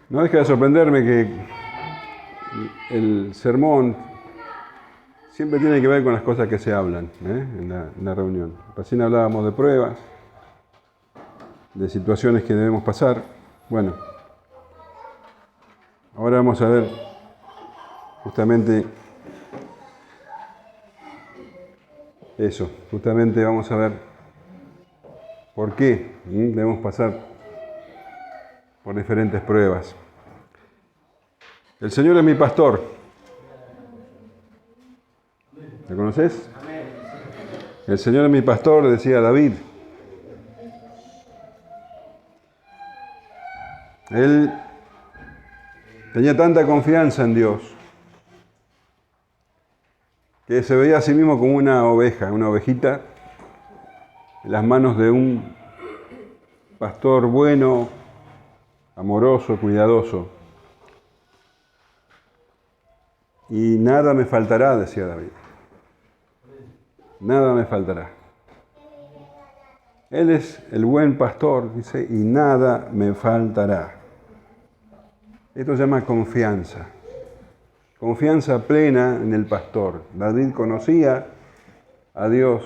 No deja de sorprenderme que el sermón siempre tiene que ver con las cosas que se hablan en la reunión. Recién hablábamos de pruebas, de situaciones que debemos pasar. Bueno, ahora vamos a ver justamente eso. Justamente vamos a ver por qué debemos pasar por diferentes pruebas. El Señor es mi pastor. ¿Lo conoces? El Señor es mi pastor, decía David. Él tenía tanta confianza en Dios que se veía a sí mismo como una oveja, una ovejita en las manos de un pastor bueno, amoroso, cuidadoso. Y nada me faltará, decía David. Nada me faltará. Él es el buen pastor, dice, y nada me faltará. Esto se llama confianza. Confianza plena en el pastor. David conocía a Dios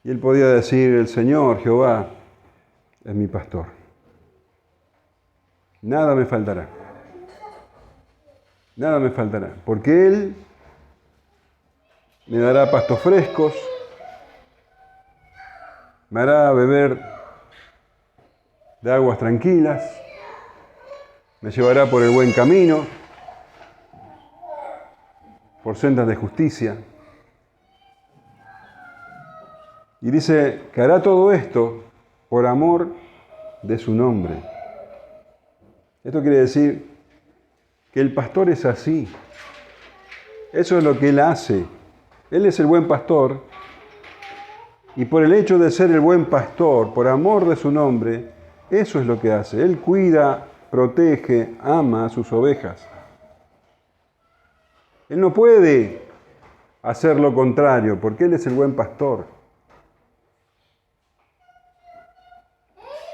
y él podía decir, el Señor, Jehová, es mi pastor. Nada me faltará. Nada me faltará, porque Él me dará pastos frescos, me hará beber de aguas tranquilas, me llevará por el buen camino, por sendas de justicia. Y dice que hará todo esto por amor de su nombre. Esto quiere decir que el pastor es así. Eso es lo que Él hace. Él es el buen pastor y por el hecho de ser el buen pastor, por amor de su nombre, eso es lo que hace. Él cuida, protege, ama a sus ovejas. Él no puede hacer lo contrario porque Él es el buen pastor.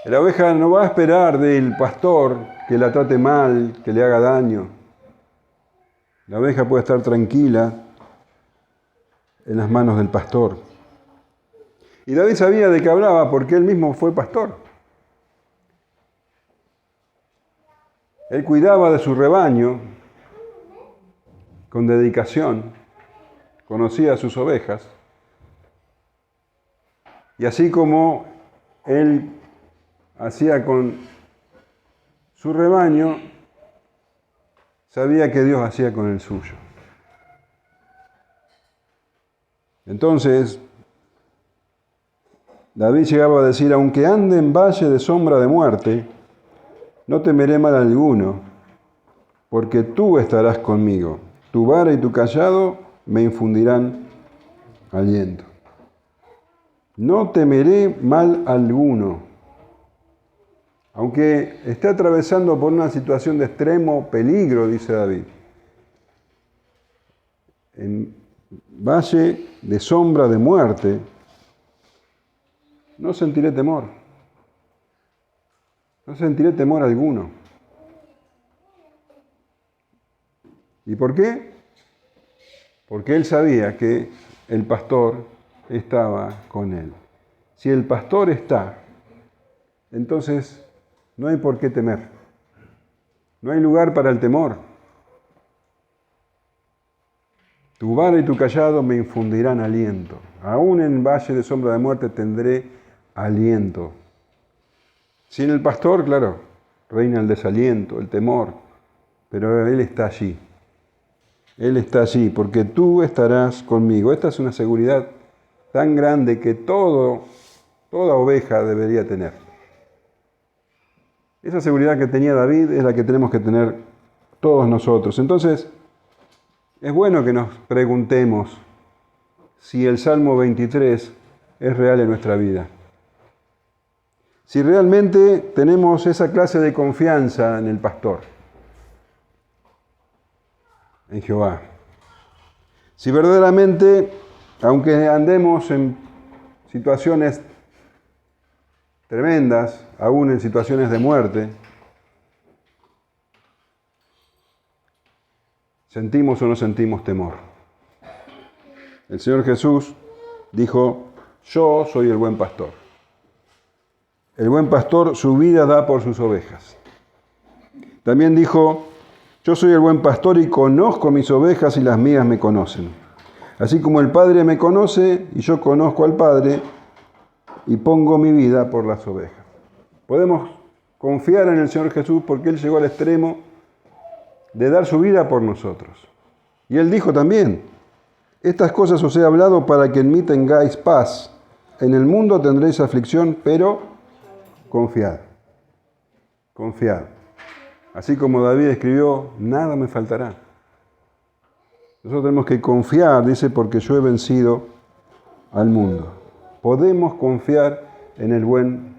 La oveja no va a esperar del pastor que la trate mal, que le haga daño. La oveja puede estar tranquila en las manos del pastor. Y David sabía de qué hablaba porque él mismo fue pastor. Él cuidaba de su rebaño con dedicación, conocía a sus ovejas. Y así como él hacía con su rebaño, sabía que Dios hacía con el suyo. Entonces, David llegaba a decir, aunque ande en valle de sombra de muerte, no temeré mal alguno, porque tú estarás conmigo. Tu vara y tu cayado me infundirán aliento. No temeré mal alguno. Aunque esté atravesando por una situación de extremo peligro, dice David, en valle de sombra de muerte, no sentiré temor. No sentiré temor alguno. ¿Y por qué? Porque él sabía que el pastor estaba con él. Si el pastor está, entonces no hay por qué temer. No hay lugar para el temor. Tu vara y tu cayado me infundirán aliento. Aún en valle de sombra de muerte tendré aliento. Sin el pastor, claro, reina el desaliento, el temor, pero Él está allí. Él está allí porque tú estarás conmigo. Esta es una seguridad tan grande que toda oveja debería tener. Esa seguridad que tenía David es la que tenemos que tener todos nosotros. Entonces, es bueno que nos preguntemos si el Salmo 23 es real en nuestra vida. si realmente tenemos esa clase de confianza en el pastor, en Jehová. Si verdaderamente, aunque andemos en situaciones tremendas, aún en situaciones de muerte, ¿sentimos o no sentimos temor? El Señor Jesús dijo, yo soy el buen pastor. El buen pastor su vida da por sus ovejas. También dijo, yo soy el buen pastor y conozco mis ovejas y las mías me conocen. Así como el Padre me conoce y yo conozco al Padre y pongo mi vida por las ovejas. Podemos confiar en el Señor Jesús porque Él llegó al extremo de dar su vida por nosotros. Y Él dijo también, estas cosas os he hablado para que en mí tengáis paz. En el mundo tendréis aflicción, pero confiad. Confiad. Así como David escribió, nada me faltará. Nosotros tenemos que confiar, dice, porque yo he vencido al mundo. Podemos confiar en el buen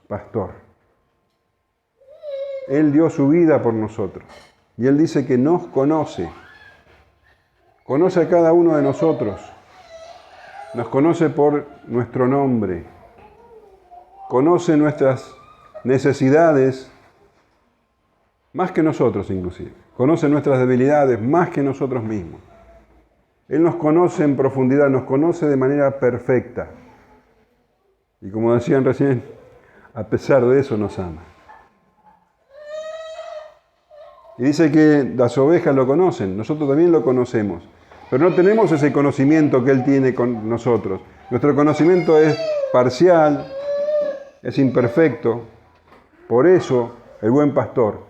pastor. Él dio su vida por nosotros. Y Él dice que nos conoce. Conoce a cada uno de nosotros. Nos conoce por nuestro nombre. Conoce nuestras necesidades más que nosotros inclusive. Conoce nuestras debilidades más que nosotros mismos. Él nos conoce en profundidad, nos conoce de manera perfecta. Y como decían recién, a pesar de eso nos ama. Y dice que las ovejas lo conocen, nosotros también lo conocemos. Pero no tenemos ese conocimiento que Él tiene con nosotros. Nuestro conocimiento es parcial, es imperfecto. Por eso el buen pastor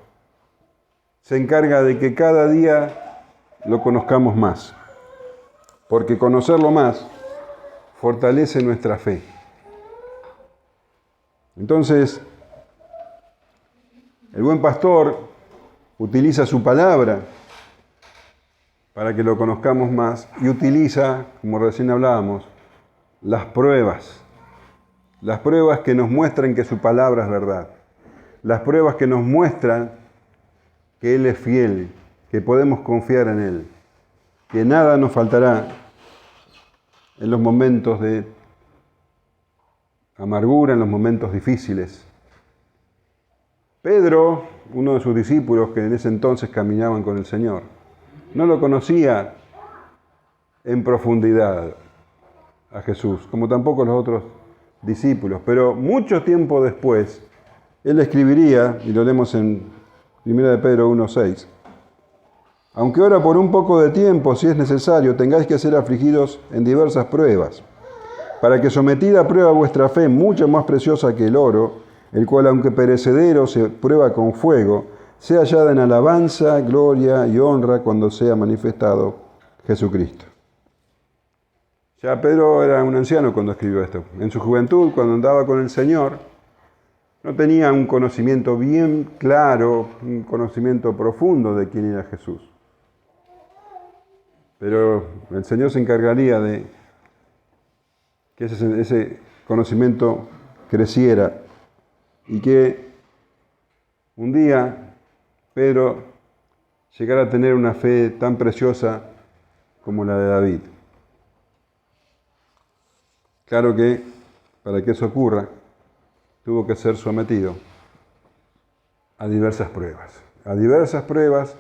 se encarga de que cada día lo conozcamos más. Porque conocerlo más fortalece nuestra fe. Entonces, el buen pastor utiliza su palabra para que lo conozcamos más y utiliza, como recién hablábamos, las pruebas que nos muestran que su palabra es verdad, las pruebas que nos muestran que Él es fiel, que podemos confiar en Él, que nada nos faltará en los momentos de amargura, en los momentos difíciles. Pedro, uno de sus discípulos que en ese entonces caminaban con el Señor, no lo conocía en profundidad a Jesús, como tampoco los otros discípulos, pero mucho tiempo después, él escribiría, y lo leemos en 1 de Pedro 1:6, aunque ahora por un poco de tiempo, si es necesario, tengáis que ser afligidos en diversas pruebas, para que sometida a prueba vuestra fe, mucho más preciosa que el oro, el cual aunque perecedero se prueba con fuego, sea hallada en alabanza, gloria y honra cuando sea manifestado Jesucristo. Ya Pedro era un anciano cuando escribió esto. En su juventud, cuando andaba con el Señor, no tenía un conocimiento bien claro, un conocimiento profundo de quién era Jesús. Pero el Señor se encargaría de que ese conocimiento creciera y que un día Pedro llegara a tener una fe tan preciosa como la de David. Claro que para que eso ocurra, tuvo que ser sometido a diversas pruebas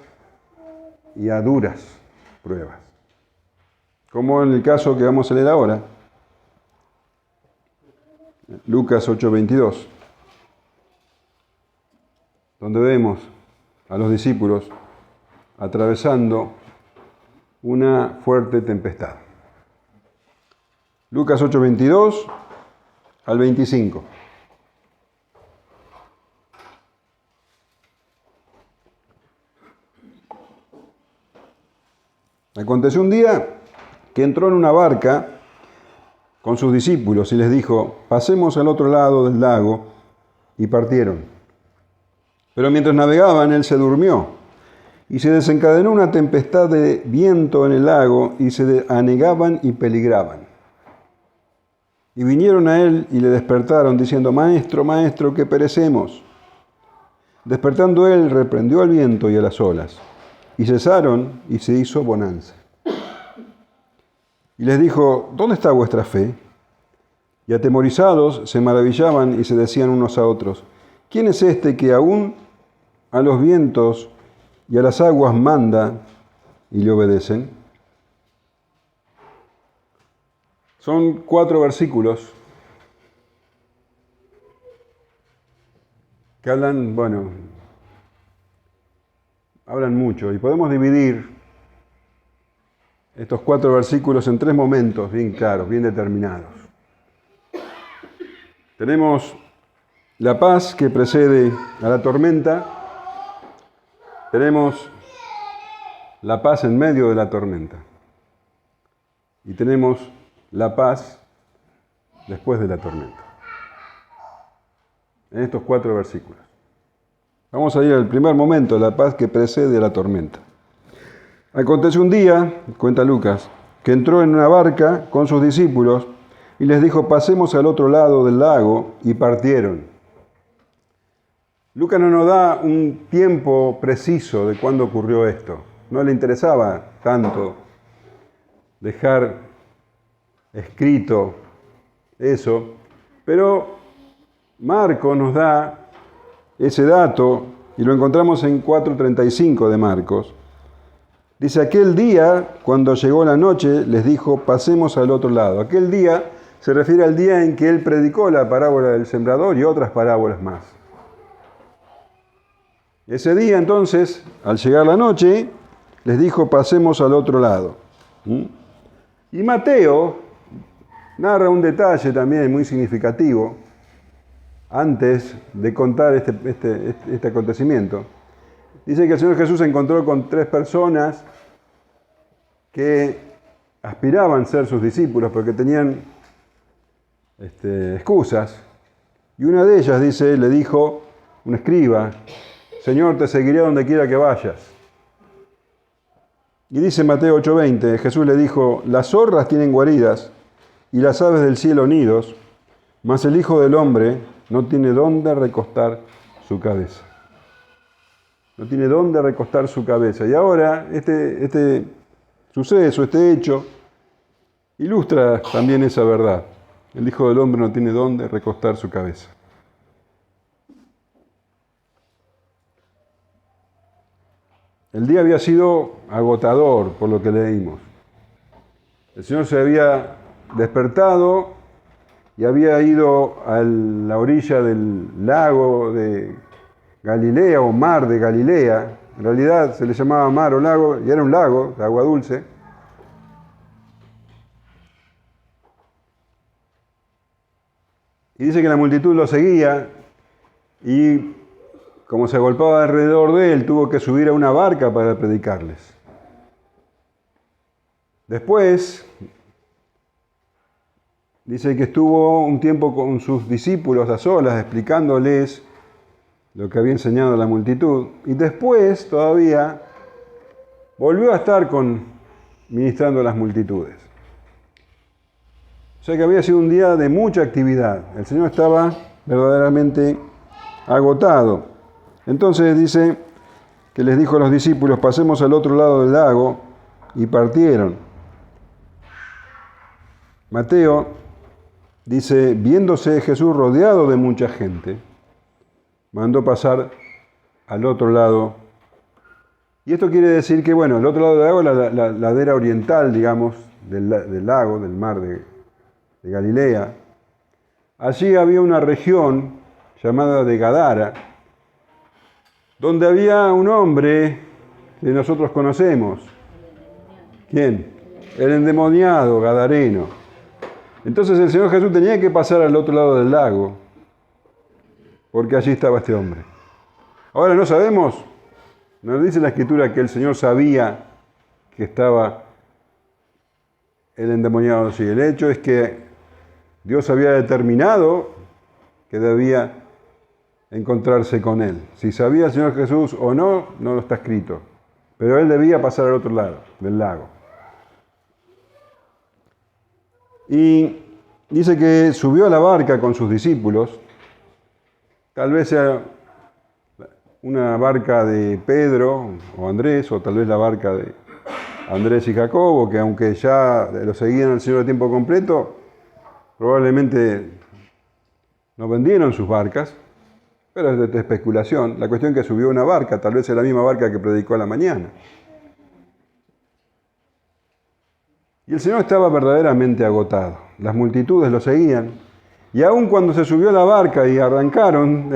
y a duras pruebas. Como en el caso que vamos a leer ahora, Lucas 8:22, donde vemos a los discípulos atravesando una fuerte tempestad. Lucas 8:22 al 25. Aconteció un día que entró en una barca con sus discípulos y les dijo, pasemos al otro lado del lago, y partieron. Pero mientras navegaban, él se durmió, y se desencadenó una tempestad de viento en el lago, y se anegaban y peligraban. Y vinieron a él y le despertaron, diciendo, Maestro, Maestro, que perecemos. Despertando él, reprendió al viento y a las olas, y cesaron, y se hizo bonanza. Y les dijo, ¿dónde está vuestra fe? Y atemorizados se maravillaban y se decían unos a otros, ¿quién es este que aún a los vientos y a las aguas manda y le obedecen? Son 4 versículos que hablan mucho y podemos dividir estos 4 versículos en 3 momentos bien claros, bien determinados. Tenemos la paz que precede a la tormenta, tenemos la paz en medio de la tormenta y tenemos la paz después de la tormenta. En estos 4 versículos. Vamos a ir al primer momento, la paz que precede a la tormenta. Aconteció un día, cuenta Lucas, que entró en una barca con sus discípulos y les dijo, pasemos al otro lado del lago, y partieron. Lucas no nos da un tiempo preciso de cuándo ocurrió esto. No le interesaba tanto dejar escrito eso, pero Marcos nos da ese dato y lo encontramos en 4:35 de Marcos. Dice, aquel día, cuando llegó la noche, les dijo, pasemos al otro lado. Aquel día se refiere al día en que él predicó la parábola del sembrador y otras parábolas más. Ese día, entonces, al llegar la noche, les dijo, pasemos al otro lado. Y Mateo narra un detalle también muy significativo antes de contar este acontecimiento. Dice que el Señor Jesús se encontró con 3 personas que aspiraban a ser sus discípulos porque tenían excusas. Y una de ellas, dice, le dijo, un escriba, Señor, te seguiré donde quiera que vayas. Y dice Mateo 8:20, Jesús le dijo, las zorras tienen guaridas y las aves del cielo nidos, mas el Hijo del Hombre no tiene dónde recostar su cabeza. No tiene dónde recostar su cabeza. Y ahora este suceso, este hecho, ilustra también esa verdad. El Hijo del Hombre no tiene dónde recostar su cabeza. El día había sido agotador, por lo que leímos. El Señor se había despertado y había ido a la orilla del lago de Galilea o mar de Galilea. En realidad se le llamaba mar o lago, y era un lago de agua dulce. Y dice que la multitud lo seguía y como se agolpaba alrededor de él, tuvo que subir a una barca para predicarles. Después, dice que estuvo un tiempo con sus discípulos a solas, explicándoles lo que había enseñado a la multitud. Y después, todavía, volvió a estar ministrando a las multitudes. O sea que había sido un día de mucha actividad. El Señor estaba verdaderamente agotado. Entonces dice que les dijo a los discípulos, pasemos al otro lado del lago, y partieron. Mateo dice, viéndose Jesús rodeado de mucha gente, mandó pasar al otro lado. Y esto quiere decir que, el otro lado del lago es la ladera oriental, digamos, del lago, del mar de Galilea. Allí había una región llamada de Gadara, donde había un hombre que nosotros conocemos. ¿Quién? El endemoniado gadareno. Entonces el Señor Jesús tenía que pasar al otro lado del lago, porque allí estaba este hombre. Ahora no sabemos, nos dice la Escritura que el Señor sabía que estaba el endemoniado allí. El hecho es que Dios había determinado que debía encontrarse con él. Si sabía el Señor Jesús o no, no lo está escrito. Pero él debía pasar al otro lado del lago. Y Dice que subió a la barca con sus discípulos, tal vez sea una barca de Pedro o Andrés, o tal vez la barca de Andrés y Jacobo, que aunque ya lo seguían al Señor a tiempo completo, probablemente no vendieron sus barcas, pero es de especulación. La cuestión es que subió una barca, tal vez es la misma barca que predicó a la mañana. Y el Señor estaba verdaderamente agotado. Las multitudes lo seguían. Y aun cuando se subió a la barca y arrancaron,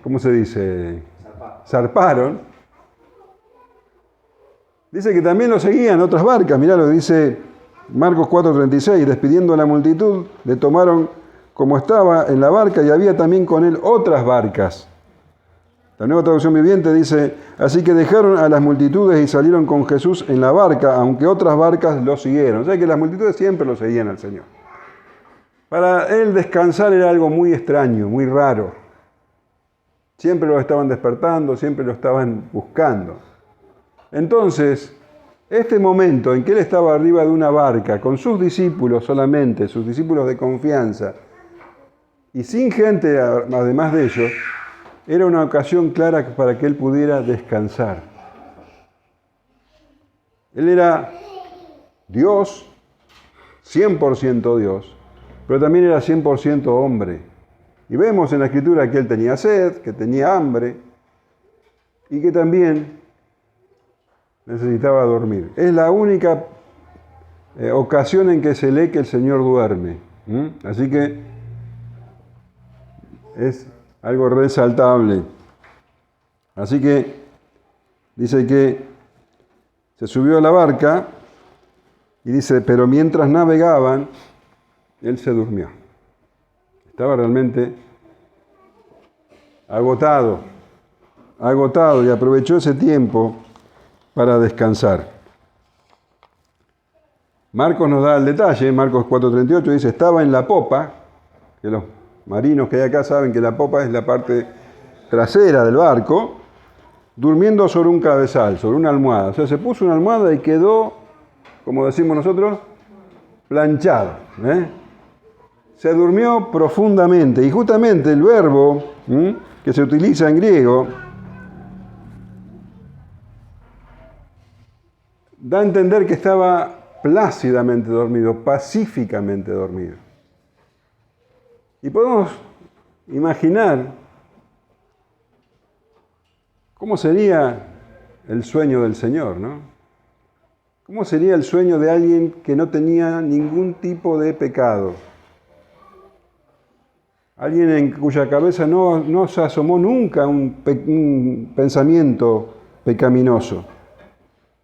¿cómo se dice? Zarparon. Dice que también lo seguían otras barcas. Mirá lo que dice Marcos 4:36. Despidiendo a la multitud, le tomaron como estaba en la barca y había también con él otras barcas. La Nueva Traducción Viviente dice, así que dejaron a las multitudes y salieron con Jesús en la barca, aunque otras barcas lo siguieron. O sea que las multitudes siempre lo seguían al Señor. Para él descansar era algo muy extraño, muy raro. Siempre lo estaban despertando, siempre lo estaban buscando. Entonces, este momento en que él estaba arriba de una barca, con sus discípulos solamente, sus discípulos de confianza, y sin gente además de ellos, era una ocasión clara para que él pudiera descansar. Él era Dios, 100% Dios, pero también era 100% hombre. Y vemos en la Escritura que él tenía sed, que tenía hambre y que también necesitaba dormir. Es la única ocasión en que se lee que el Señor duerme. Así que es algo resaltable. Así que dice que se subió a la barca y dice, pero mientras navegaban, él se durmió. Estaba realmente agotado y aprovechó ese tiempo para descansar. Marcos nos da el detalle, Marcos 4:38 dice, estaba en la popa, que los marinos que hay acá saben que la popa es la parte trasera del barco, durmiendo sobre un cabezal, sobre una almohada. O sea, se puso una almohada y quedó, como decimos nosotros, planchado. Se durmió profundamente. Y justamente el verbo que se utiliza en griego da a entender que estaba plácidamente dormido, pacíficamente dormido. Y podemos imaginar cómo sería el sueño del Señor, ¿no? ¿Cómo sería el sueño de alguien que no tenía ningún tipo de pecado? Alguien en cuya cabeza no se asomó nunca un pensamiento pecaminoso.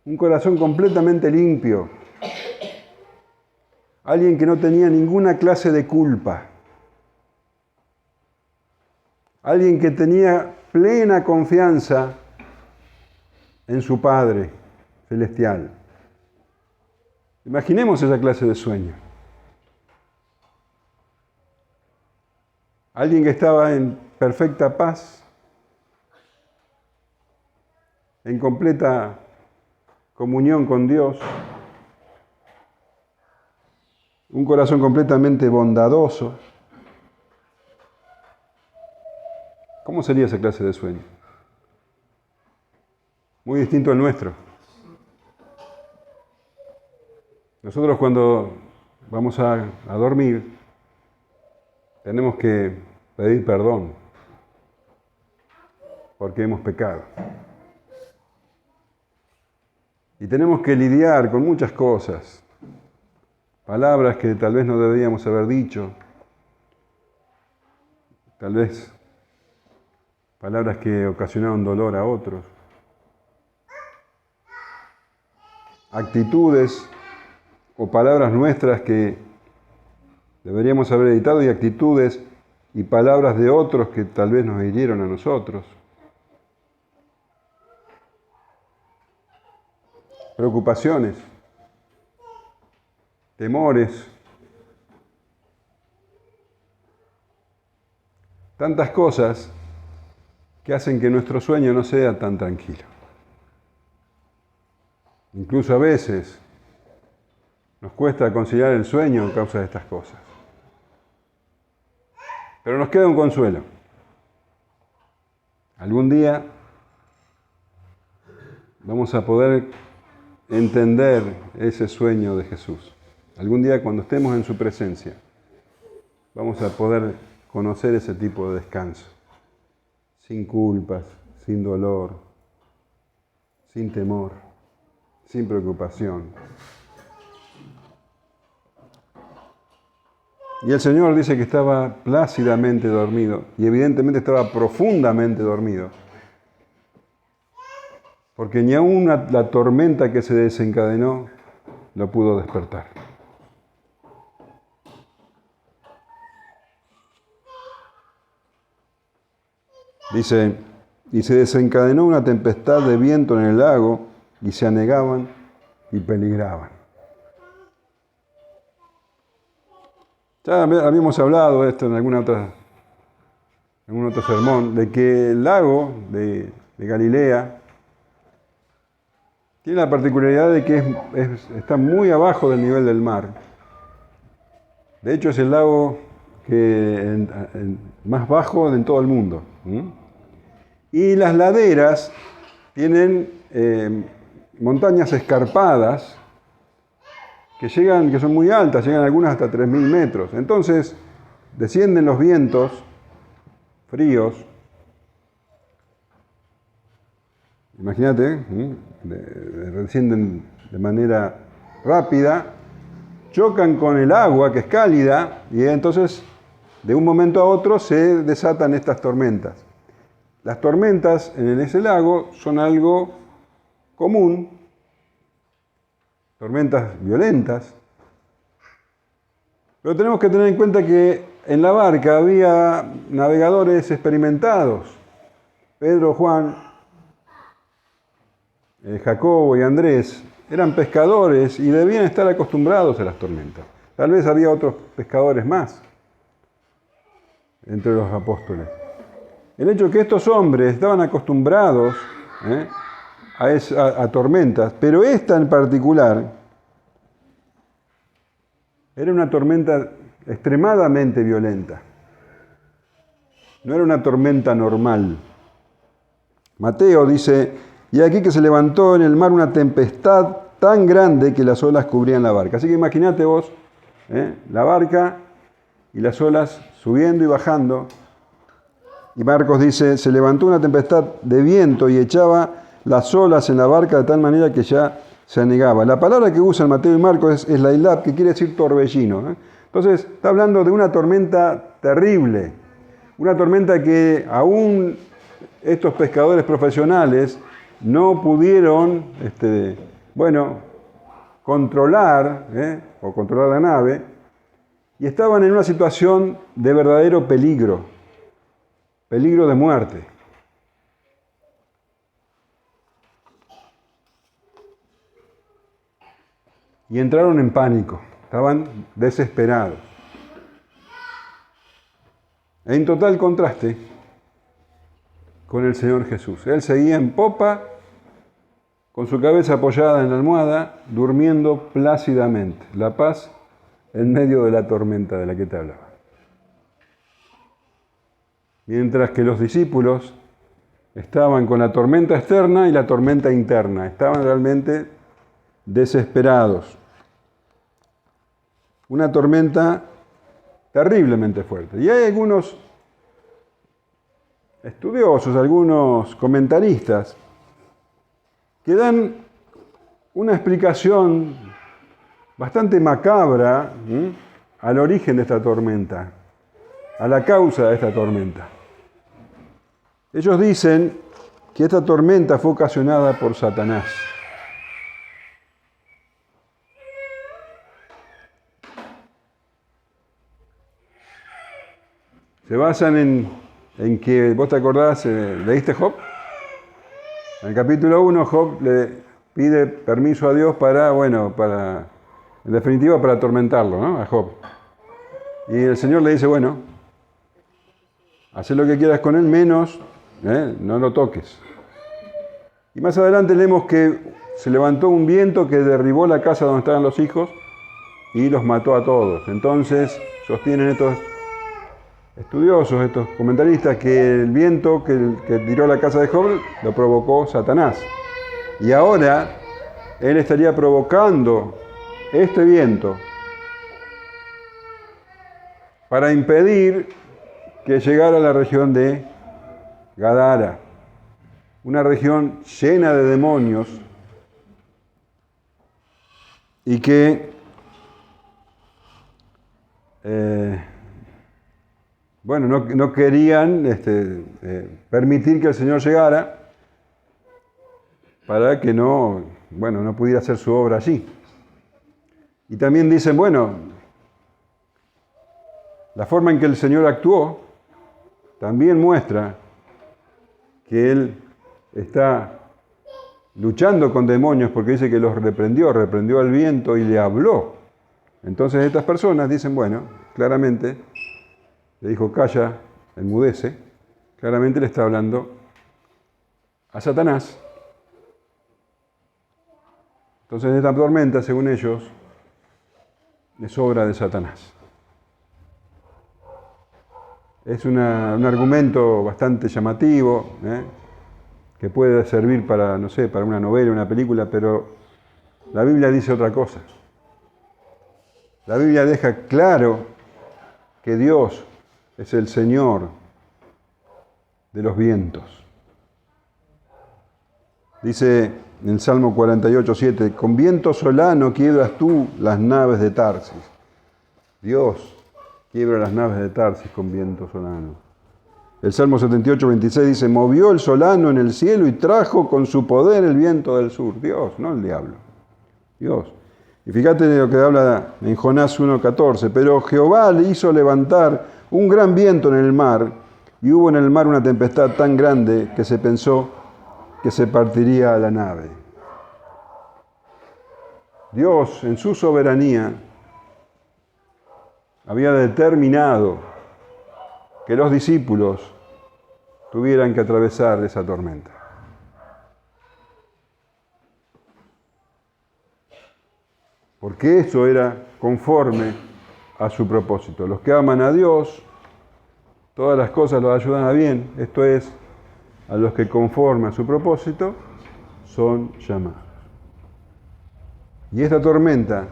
Un corazón completamente limpio. Alguien que no tenía ninguna clase de culpa. Alguien que tenía plena confianza en su Padre celestial. Imaginemos esa clase de sueño. Alguien que estaba en perfecta paz, en completa comunión con Dios, un corazón completamente bondadoso. ¿Cómo sería esa clase de sueño? Muy distinto al nuestro. Nosotros cuando vamos a dormir tenemos que pedir perdón porque hemos pecado. Y tenemos que lidiar con muchas cosas, palabras que tal vez no deberíamos haber dicho, tal vez palabras que ocasionaron dolor a otros, actitudes o palabras nuestras que deberíamos haber evitado y actitudes y palabras de otros que tal vez nos hirieron a nosotros. Preocupaciones, temores, tantas cosas que hacen que nuestro sueño no sea tan tranquilo. Incluso a veces Nos cuesta conciliar el sueño a causa de estas cosas. Pero nos queda un consuelo. Algún día vamos a poder entender ese sueño de Jesús. Algún día cuando estemos en su presencia, vamos a poder conocer ese tipo de descanso. Sin culpas, sin dolor, sin temor, sin preocupación. Y el Señor dice que estaba plácidamente dormido, y evidentemente estaba profundamente dormido, porque ni aún la tormenta que se desencadenó lo pudo despertar. Dice, y se desencadenó una tempestad de viento en el lago, y se anegaban y peligraban. Ya habíamos hablado de esto en algún otro sermón, de que el lago de Galilea tiene la particularidad de que está muy abajo del nivel del mar. De hecho, es el lago más bajo en todo el mundo. Y las laderas tienen montañas escarpadas que son muy altas, llegan algunas hasta 3.000 metros. Entonces, descienden los vientos fríos. Imagínate, descienden de manera rápida, chocan con el agua que es cálida y entonces de un momento a otro se desatan estas tormentas. Las tormentas en ese lago son algo común, tormentas violentas, pero tenemos que tener en cuenta que en la barca había navegadores experimentados, Pedro, Juan, Jacobo y Andrés, eran pescadores y debían estar acostumbrados a las tormentas. Tal vez había otros pescadores más entre los apóstoles. El hecho de que estos hombres estaban acostumbrados a tormentas, pero esta en particular era una tormenta extremadamente violenta. No era una tormenta normal. Mateo dice, y aquí que se levantó en el mar una tempestad tan grande que las olas cubrían la barca. Así que imagínate vos, la barca y las olas subiendo y bajando. Y Marcos dice, se levantó una tempestad de viento y echaba las olas en la barca de tal manera que ya se anegaba. La palabra que usan Mateo y Marcos es lailab, que quiere decir torbellino. Entonces, está hablando de una tormenta terrible. Una tormenta que aún estos pescadores profesionales no pudieron, controlar la nave, y estaban en una situación de verdadero peligro de muerte. Y entraron en pánico, estaban desesperados. En total contraste con el Señor Jesús. Él seguía en popa, con su cabeza apoyada en la almohada, durmiendo plácidamente. La paz en medio de la tormenta de la que te hablaba. Mientras que los discípulos estaban con la tormenta externa y la tormenta interna. Estaban realmente desesperados. Una tormenta terriblemente fuerte. Y hay algunos estudiosos, algunos comentaristas, que dan una explicación bastante macabra al origen de esta tormenta, a la causa de esta tormenta. Ellos dicen que esta tormenta fue ocasionada por Satanás. Se basan en que, ¿vos te acordás? ¿Leíste Job? En el capítulo 1, Job le pide permiso a Dios en definitiva, para atormentarlo, ¿no? A Job. Y el Señor le dice, bueno, haz lo que quieras con él, menos, no lo toques. Y más adelante leemos que se levantó un viento que derribó la casa donde estaban los hijos y los mató a todos. Entonces sostienen estos estudiosos, estos comentaristas, que el viento que tiró la casa de Job lo provocó Satanás. Y ahora él estaría provocando este viento para impedir que llegara a la región de Gadara, una región llena de demonios y que no querían permitir que el Señor llegara para que no pudiera hacer su obra allí. Y también dicen, la forma en que el Señor actuó también muestra que Él está luchando con demonios, porque dice que los reprendió al viento y le habló. Entonces estas personas dicen, claramente, le dijo, calla, enmudece, claramente le está hablando a Satanás. Entonces esta tormenta, según ellos, es obra de Satanás. Es un argumento bastante llamativo, que puede servir para una novela, una película, pero la Biblia dice otra cosa. La Biblia deja claro que Dios es el Señor de los vientos. Dice en el Salmo 48:7, con viento solano quiebras tú las naves de Tarsis. Dios quiebra las naves de Tarsis con viento solano. El Salmo 78:26 dice, movió el solano en el cielo y trajo con su poder el viento del sur. Dios, no el diablo. Dios. Y fíjate lo que habla en Jonás 1:14, pero Jehová le hizo levantar un gran viento en el mar, y hubo en el mar una tempestad tan grande que se pensó que se partiría la nave. Dios, en su soberanía, había determinado que los discípulos tuvieran que atravesar esa tormenta. Porque eso era conforme a su propósito. Los que aman a Dios, todas las cosas los ayudan a bien. Esto es, a los que conforme a su propósito son llamados. Y esta tormenta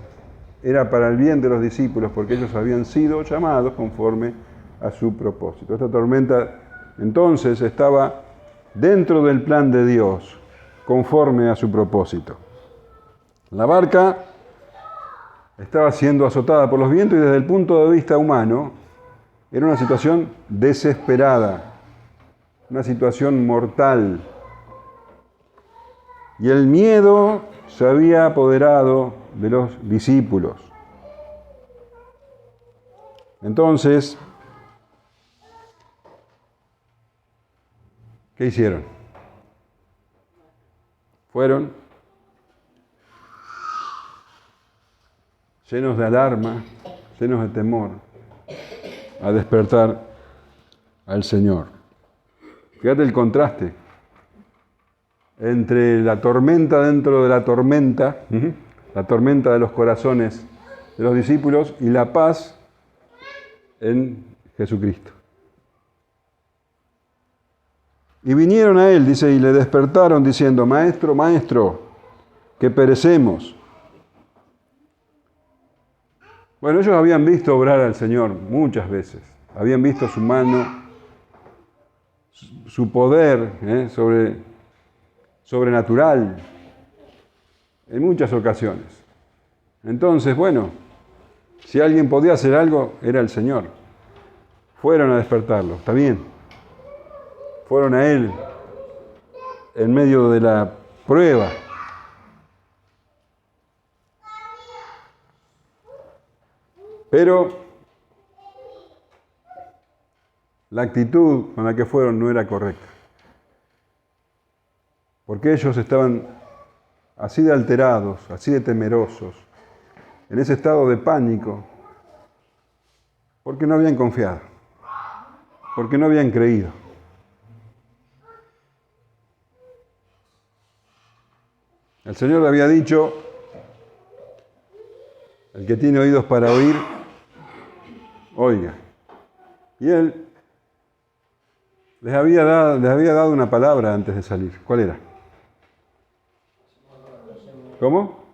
era para el bien de los discípulos, porque ellos habían sido llamados conforme a su propósito. Esta tormenta entonces estaba dentro del plan de Dios, conforme a su propósito. La barca estaba siendo azotada por los vientos y desde el punto de vista humano era una situación desesperada, una situación mortal. Y el miedo se había apoderado de los discípulos. Entonces, ¿qué hicieron? Fueron llenos de alarma, llenos de temor, a despertar al Señor. Fíjate el contraste entre la tormenta dentro de la tormenta de los corazones de los discípulos y la paz en Jesucristo. Y vinieron a él, dice, y le despertaron diciendo, Maestro, Maestro, que perecemos. Bueno, ellos habían visto obrar al Señor muchas veces. Habían visto su mano, su poder sobrenatural en muchas ocasiones. Entonces, si alguien podía hacer algo, era el Señor. Fueron a despertarlo, está bien. Fueron a Él en medio de la prueba. Pero la actitud con la que fueron no era correcta. Porque ellos estaban así de alterados, así de temerosos, en ese estado de pánico, porque no habían confiado, porque no habían creído. El Señor le había dicho El que tiene oídos para oír, oiga. Y él les había dado una palabra antes de salir. ¿Cuál era? ¿Cómo?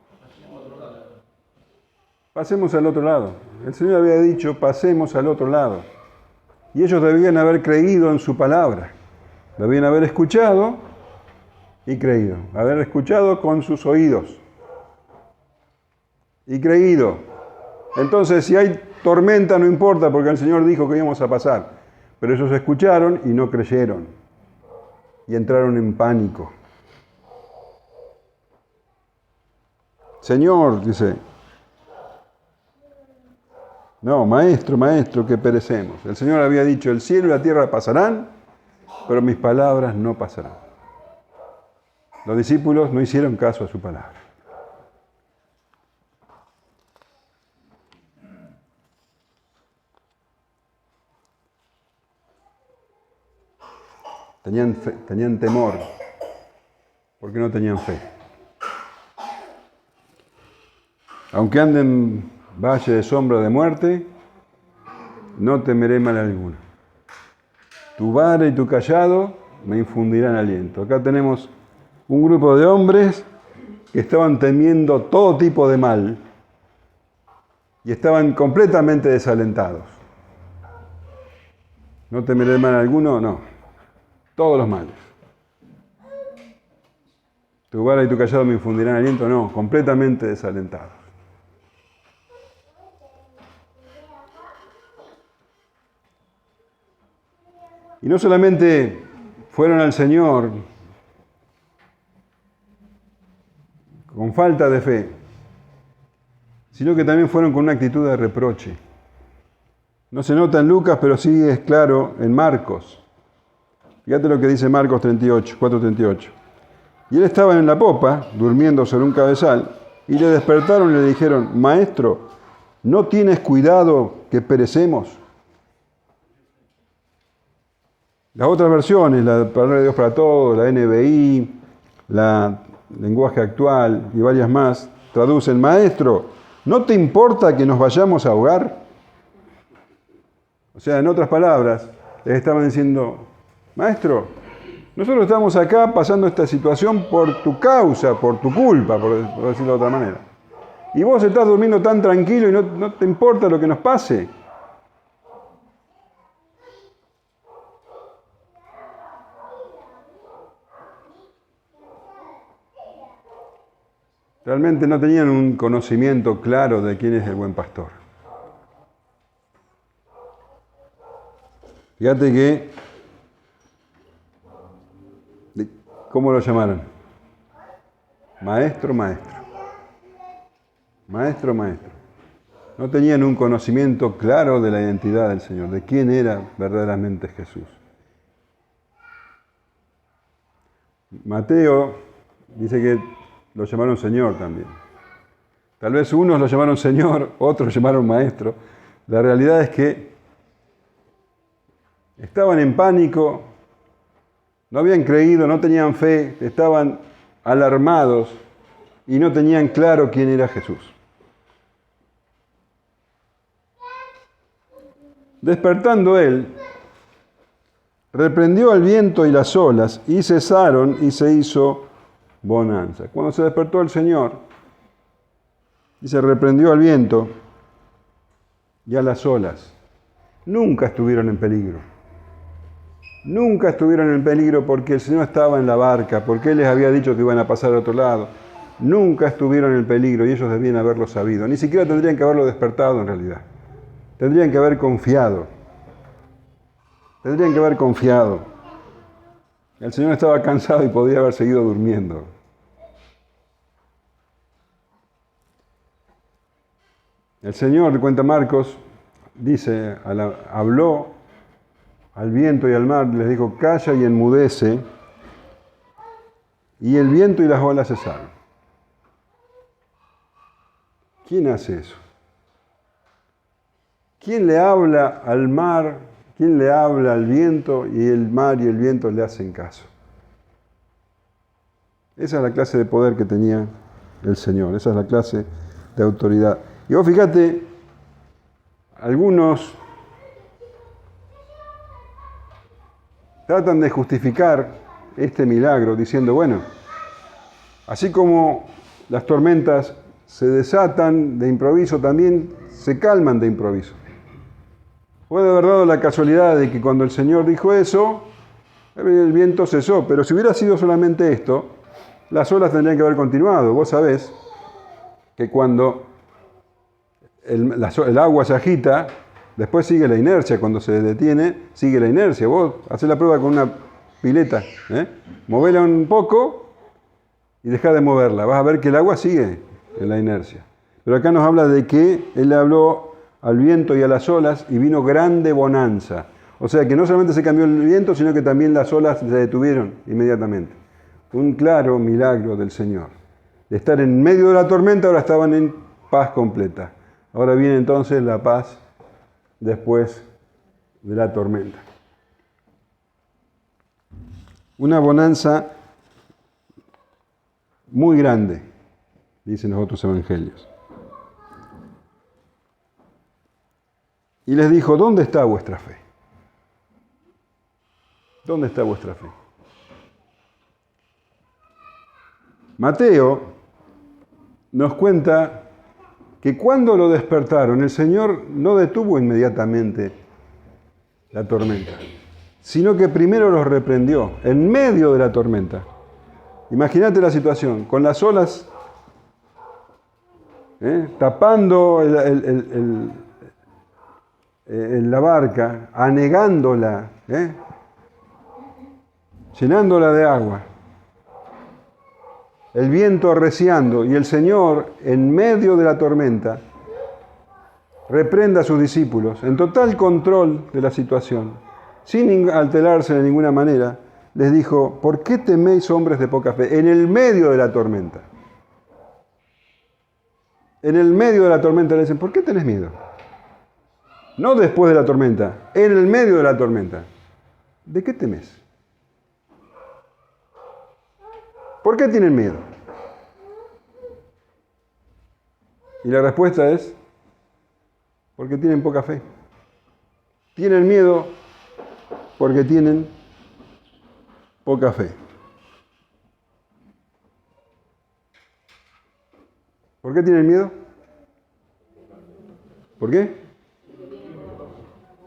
Pasemos al otro lado. El Señor había dicho, pasemos al otro lado. Y ellos debían haber creído en su palabra. Debían haber escuchado y creído. Haber escuchado con sus oídos. Y creído. Entonces, si hay tormenta, no importa, porque el Señor dijo que íbamos a pasar. Pero ellos escucharon y no creyeron. Y entraron en pánico. Señor, dice, no, maestro, que perecemos. El Señor había dicho, el cielo y la tierra pasarán, pero mis palabras no pasarán. Los discípulos no hicieron caso a su palabra. Tenían temor, porque no tenían fe. Aunque ande en valle de sombra de muerte, no temeré mal alguno. Tu vara y tu cayado me infundirán aliento. Acá tenemos un grupo de hombres que estaban temiendo todo tipo de mal y estaban completamente desalentados. ¿No temeré mal alguno? No. Todos los males. Tu vara y tu cayado me infundirán aliento. No, completamente desalentados. Y no solamente fueron al Señor con falta de fe, sino que también fueron con una actitud de reproche. No se nota en Lucas, pero sí es claro en Marcos. Fíjate lo que dice Marcos 4:38. Y él estaba en la popa, durmiendo sobre un cabezal, y le despertaron y le dijeron, Maestro, ¿no tienes cuidado que perecemos? Las otras versiones, la Palabra de Dios para Todos, la NBI, la Lenguaje Actual y varias más, traducen, Maestro, ¿no te importa que nos vayamos a ahogar? O sea, en otras palabras, les estaban diciendo, Maestro, nosotros estamos acá pasando esta situación por tu causa, por tu culpa, por decirlo de otra manera. Y vos estás durmiendo tan tranquilo y no te importa lo que nos pase. Realmente no tenían un conocimiento claro de quién es el buen pastor. Fíjate que, ¿cómo lo llamaron? Maestro. No tenían un conocimiento claro de la identidad del Señor, de quién era verdaderamente Jesús. Mateo dice que lo llamaron Señor también. Tal vez unos lo llamaron Señor, otros lo llamaron Maestro. La realidad es que estaban en pánico, no habían creído, no tenían fe, estaban alarmados y no tenían claro quién era Jesús. Despertando él, reprendió al viento y las olas y cesaron y se hizo bonanza. Cuando se despertó el Señor y se reprendió al viento y a las olas, nunca estuvieron en peligro. Nunca estuvieron en peligro porque el Señor estaba en la barca, porque Él les había dicho que iban a pasar al otro lado. Nunca estuvieron en peligro y ellos debían haberlo sabido. Ni siquiera tendrían que haberlo despertado en realidad. Tendrían que haber confiado. El Señor estaba cansado y podía haber seguido durmiendo. El Señor, cuenta Marcos, dice, habló al viento y al mar, les dijo, calla y enmudece, y el viento y las olas cesaron. ¿Quién hace eso? ¿Quién le habla al mar? ¿Quién le habla al viento y el mar y el viento le hacen caso? Esa es la clase de poder que tenía el Señor, esa es la clase de autoridad. Y vos fíjate, algunos tratan de justificar este milagro diciendo, bueno, así como las tormentas se desatan de improviso, también se calman de improviso. Puede haber dado la casualidad de que cuando el Señor dijo eso, el viento cesó, pero si hubiera sido solamente esto, las olas tendrían que haber continuado. Vos sabés que cuando el agua se agita, después sigue la inercia. Cuando se detiene, sigue la inercia. Vos hacés la prueba con una pileta, movela un poco y dejá de moverla. Vas a ver que el agua sigue en la inercia. Pero acá nos habla de que Él le habló al viento y a las olas y vino grande bonanza. O sea que no solamente se cambió el viento, sino que también las olas se detuvieron inmediatamente. Un claro milagro del Señor. De estar en medio de la tormenta, ahora estaban en paz completa. Ahora viene entonces la paz después de la tormenta. Una bonanza muy grande, dicen los otros evangelios. Y les dijo, ¿dónde está vuestra fe? ¿Dónde está vuestra fe? Mateo nos cuenta que cuando lo despertaron, el Señor no detuvo inmediatamente la tormenta, sino que primero los reprendió en medio de la tormenta. Imagínate la situación, con las olas tapando la barca, anegándola, llenándola de agua, el viento arreciando y el Señor en medio de la tormenta reprenda a sus discípulos en total control de la situación, sin alterarse de ninguna manera, les dijo, ¿por qué teméis, hombres de poca fe? En el medio de la tormenta. En el medio de la tormenta le dicen, ¿por qué tenés miedo? No después de la tormenta, en el medio de la tormenta. ¿De qué temes? ¿Por qué tienen miedo? Y la respuesta es, porque tienen poca fe. Tienen miedo porque tienen poca fe. ¿Por qué tienen miedo? ¿Por qué?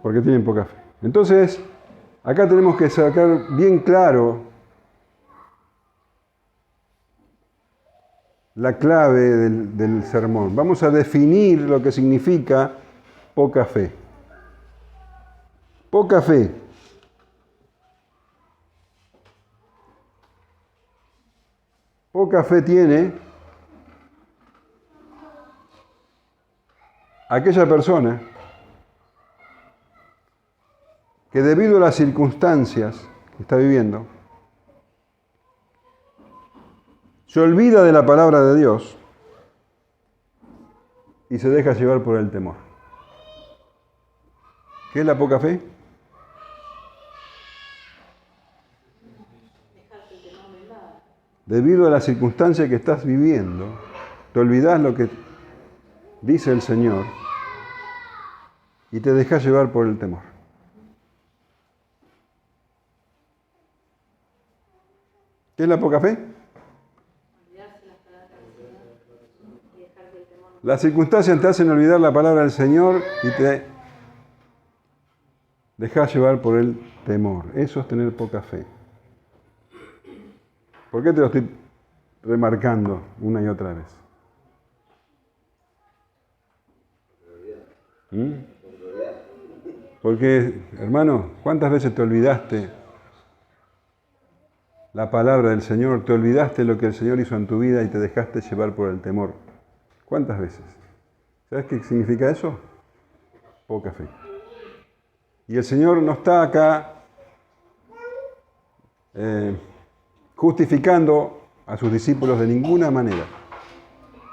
Porque tienen poca fe. Entonces, acá tenemos que sacar bien claro la clave del sermón. Vamos a definir lo que significa poca fe. Poca fe. Poca fe tiene aquella persona que debido a las circunstancias que está viviendo, se olvida de la palabra de Dios y se deja llevar por el temor. ¿Qué es la poca fe? Debido a la circunstancia que estás viviendo, te olvidás lo que dice el Señor y te dejas llevar por el temor. ¿Qué es la poca fe? Las circunstancias te hacen olvidar la palabra del Señor y te dejas llevar por el temor. Eso es tener poca fe. ¿Por qué te lo estoy remarcando una y otra vez? Porque, hermano, ¿cuántas veces te olvidaste la palabra del Señor? Te olvidaste lo que el Señor hizo en tu vida y te dejaste llevar por el temor. ¿Cuántas veces? ¿Sabes qué significa eso? Poca fe. Y el Señor no está acá justificando a sus discípulos de ninguna manera.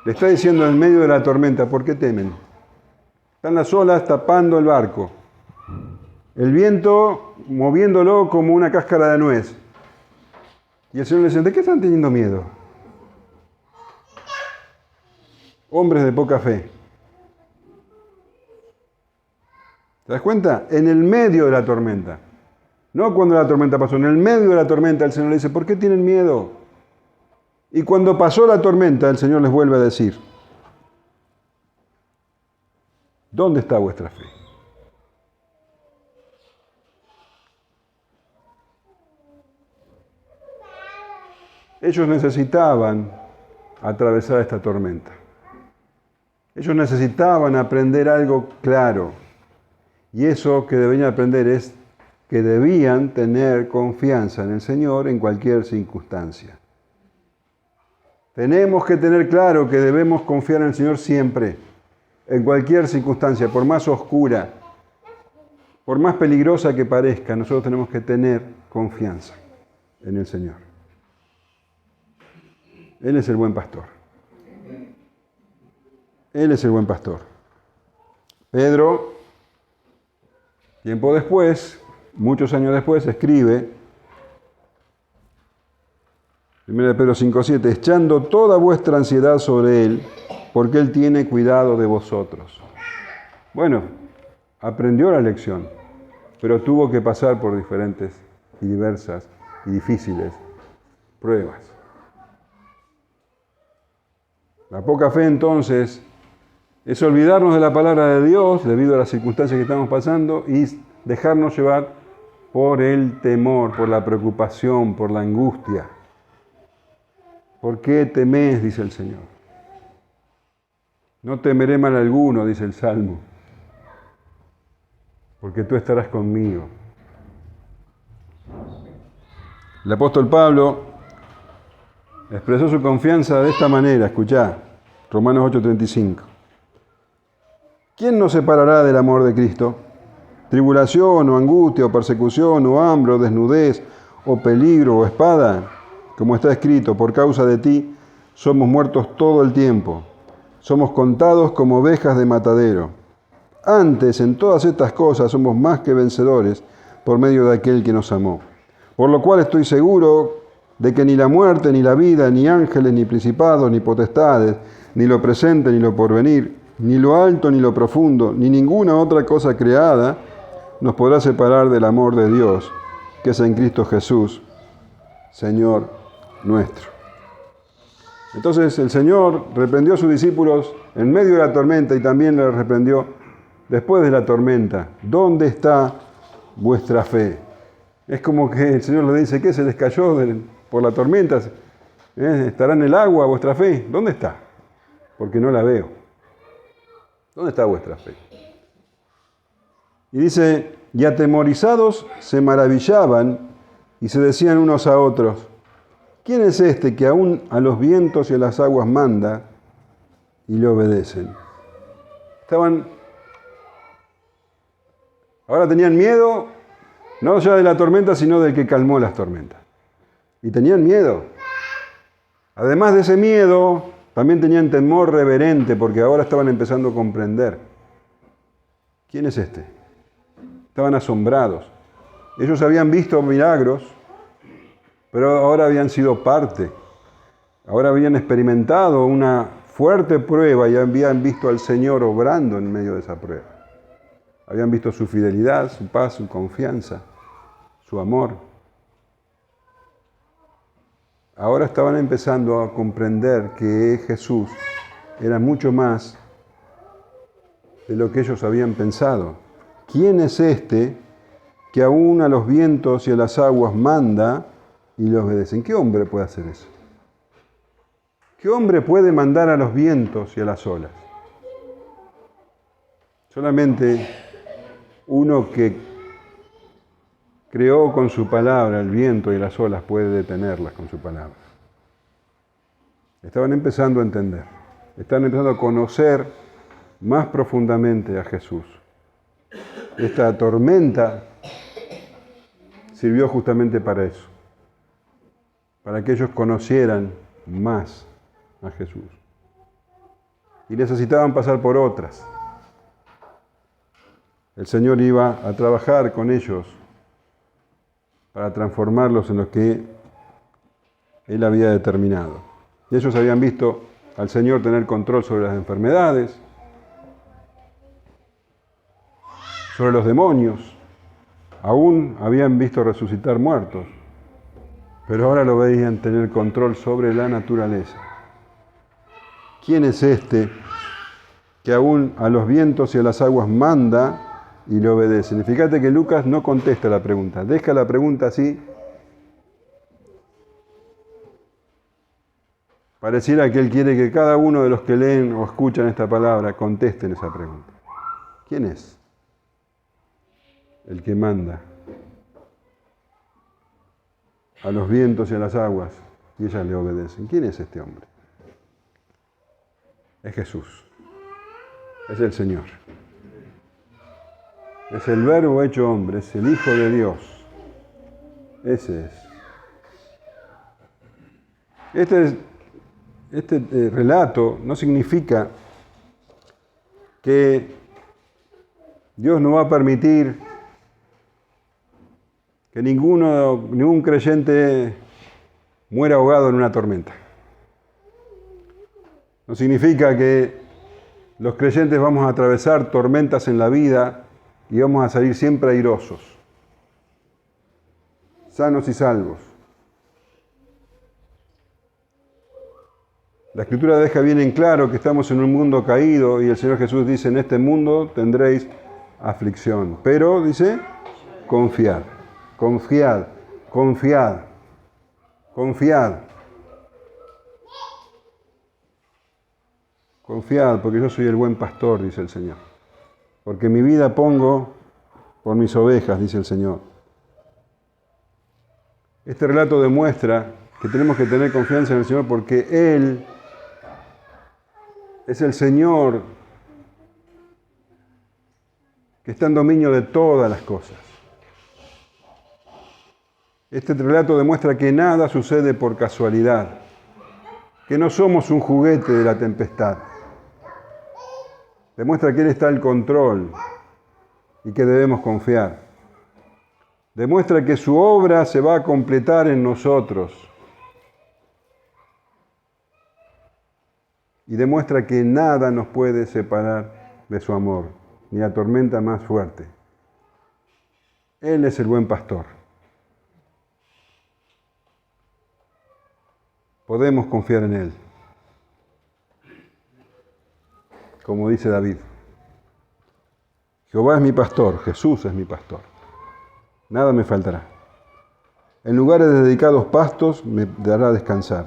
Le está diciendo en medio de la tormenta, ¿por qué temen? Están las olas tapando el barco. El viento moviéndolo como una cáscara de nuez. Y el Señor le dice, ¿de qué están teniendo miedo? Hombres de poca fe. ¿Te das cuenta? En el medio de la tormenta. No cuando la tormenta pasó, en el medio de la tormenta el Señor le dice, ¿por qué tienen miedo? Y cuando pasó la tormenta, el Señor les vuelve a decir, ¿dónde está vuestra fe? Ellos necesitaban atravesar esta tormenta. Ellos necesitaban aprender algo claro. Y eso que debían aprender es que debían tener confianza en el Señor en cualquier circunstancia. Tenemos que tener claro que debemos confiar en el Señor siempre, en cualquier circunstancia, por más oscura, por más peligrosa que parezca, nosotros tenemos que tener confianza en el Señor. Él es el buen pastor. Él es el buen pastor. Pedro, tiempo después, muchos años después, escribe, 1 Pedro 5:7, echando toda vuestra ansiedad sobre Él, porque Él tiene cuidado de vosotros. Bueno, aprendió la lección, pero tuvo que pasar por diferentes y diversas y difíciles pruebas. La poca fe, entonces, es olvidarnos de la palabra de Dios debido a las circunstancias que estamos pasando y dejarnos llevar por el temor, por la preocupación, por la angustia. ¿Por qué temés?, dice el Señor. No temeré mal alguno, dice el Salmo, porque tú estarás conmigo. El apóstol Pablo expresó su confianza de esta manera, escuchá, Romanos 8:35. ¿Quién nos separará del amor de Cristo? ¿Tribulación o angustia o persecución o hambre o desnudez o peligro o espada? Como está escrito, por causa de ti somos muertos todo el tiempo. Somos contados como ovejas de matadero. Antes, en todas estas cosas, somos más que vencedores por medio de aquel que nos amó. Por lo cual estoy seguro de que ni la muerte, ni la vida, ni ángeles, ni principados, ni potestades, ni lo presente, ni lo porvenir, ni lo alto, ni lo profundo, ni ninguna otra cosa creada nos podrá separar del amor de Dios, que es en Cristo Jesús, Señor nuestro. Entonces el Señor reprendió a sus discípulos en medio de la tormenta y también les reprendió después de la tormenta. ¿Dónde está vuestra fe? Es como que el Señor le dice, ¿qué se les cayó por la tormenta? ¿Estará en el agua vuestra fe? ¿Dónde está? Porque no la veo. ¿Dónde está vuestra fe? Y dice, y atemorizados se maravillaban y se decían unos a otros, ¿quién es este que aún a los vientos y a las aguas manda y le obedecen? Ahora tenían miedo, no ya de la tormenta, sino del que calmó las tormentas. Y tenían miedo. Además de ese miedo, también tenían temor reverente, porque ahora estaban empezando a comprender. ¿Quién es este? Estaban asombrados. Ellos habían visto milagros, pero ahora habían sido parte. Ahora habían experimentado una fuerte prueba y habían visto al Señor obrando en medio de esa prueba. Habían visto su fidelidad, su paz, su confianza, su amor. Ahora estaban empezando a comprender que Jesús era mucho más de lo que ellos habían pensado. ¿Quién es este que aún a los vientos y a las aguas manda y le obedecen? ¿Qué hombre puede hacer eso? ¿Qué hombre puede mandar a los vientos y a las olas? Solamente uno que creó con su palabra el viento y las olas puede detenerlas con su palabra. Estaban empezando a entender, estaban empezando a conocer más profundamente a Jesús. Esta tormenta sirvió justamente para eso, para que ellos conocieran más a Jesús. Y necesitaban pasar por otras. El Señor iba a trabajar con ellos para transformarlos en lo que Él había determinado. Y ellos habían visto al Señor tener control sobre las enfermedades, sobre los demonios. Aún habían visto resucitar muertos, pero ahora lo veían tener control sobre la naturaleza. ¿Quién es este que aún a los vientos y a las aguas manda y le obedecen? Fíjate que Lucas no contesta la pregunta, deja la pregunta así. Pareciera que él quiere que cada uno de los que leen o escuchan esta palabra contesten esa pregunta. ¿Quién es el que manda a los vientos y a las aguas y ellas le obedecen? ¿Quién es este hombre? Es Jesús. Es el Señor. Es el Verbo hecho hombre, es el Hijo de Dios. Ese es. Este relato no significa que Dios no va a permitir que ningún creyente muera ahogado en una tormenta. No significa que los creyentes vamos a atravesar tormentas en la vida y vamos a salir siempre airosos, sanos y salvos. La Escritura deja bien en claro que estamos en un mundo caído y el Señor Jesús dice, en este mundo tendréis aflicción. Pero, dice, confiad, confiad, confiad, confiad. Confiad, porque yo soy el buen pastor, dice el Señor. Porque mi vida pongo por mis ovejas, dice el Señor. Este relato demuestra que tenemos que tener confianza en el Señor porque Él es el Señor que está en dominio de todas las cosas. Este relato demuestra que nada sucede por casualidad, que no somos un juguete de la tempestad. Demuestra que Él está al control y que debemos confiar. Demuestra que su obra se va a completar en nosotros. Y demuestra que nada nos puede separar de su amor, ni la tormenta más fuerte. Él es el buen pastor. Podemos confiar en Él. Como dice David, Jehová es mi pastor, Jesús es mi pastor. Nada me faltará. En lugares de dedicados pastos me dará descansar.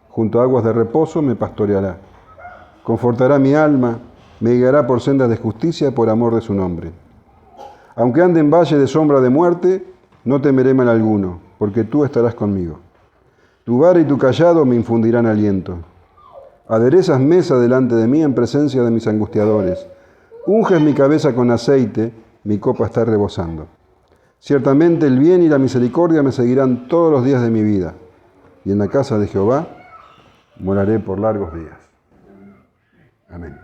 Junto a aguas de reposo me pastoreará. Confortará mi alma, me guiará por sendas de justicia por amor de su nombre. Aunque ande en valle de sombra de muerte, no temeré mal alguno, porque tú estarás conmigo. Tu vara y tu cayado me infundirán aliento. Aderezas mesa delante de mí en presencia de mis angustiadores. Unges mi cabeza con aceite, mi copa está rebosando. Ciertamente el bien y la misericordia me seguirán todos los días de mi vida, y en la casa de Jehová moraré por largos días. Amén.